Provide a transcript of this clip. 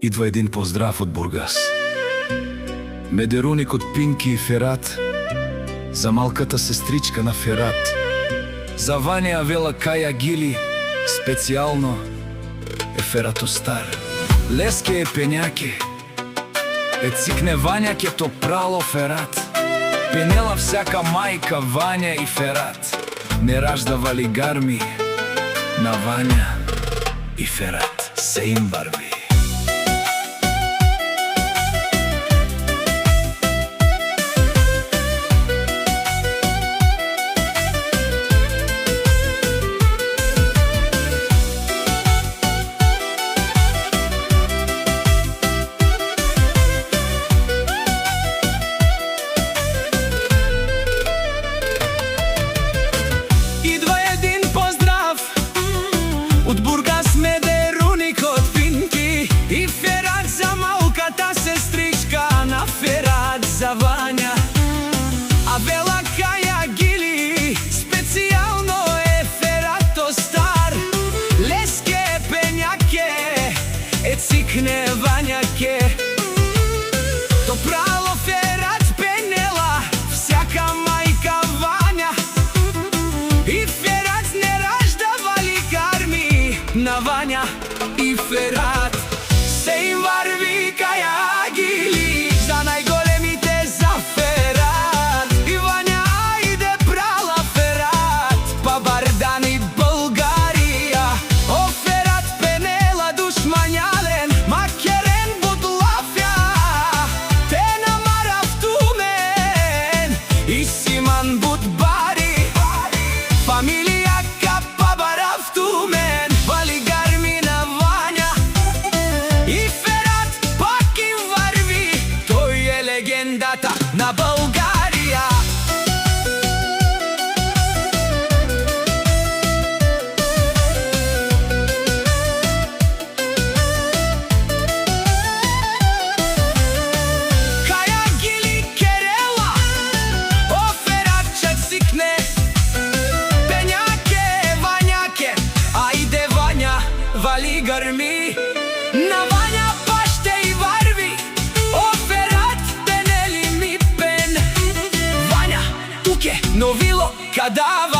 Идва един поздрав од Бургас. Медеруник од Пинки и Ферат, за малката сестричка на Ферат, за Ваня Вела Каја Гили, специјално е Ферато стар. Леске е пењаке, е цикне Ваня ке то прало Ферат. Пенела всяка мајка Ваня и Ферат, не раждавали гарми на Ваня и Ферат, се им барби. Од Бургас медеруник од Пинки и Ферат, за малката сестричка на Ферат, за Ваня а Вела Каја Гили, специјално е Ферато стар. Леске е пењаке, е цикне Вањаке, то прало Ферат пенела всяка мајка Ваня и Ферат, не раждавали гарми на Ваня и Ферат, се им варви Каја Гили, за најголемите за Ферат. И Ваня ајде прала Ферат, па Бардан и Българија. О Ферат пенела душмањален, макерен будлафја, те намарав тумен и Симан Будбари, фамилија Капа барав тумен, вали гарми на Ваня и Ферат, пак им варви, тој е легендата на Българија. Каја Гили керела, о Ферат ќе цикне пењаке, Вањаке, ајде Вања, вали гарми на Вања, па ще и варви, о Ферат, пенели ми пен. Вања, туке, новило, кадава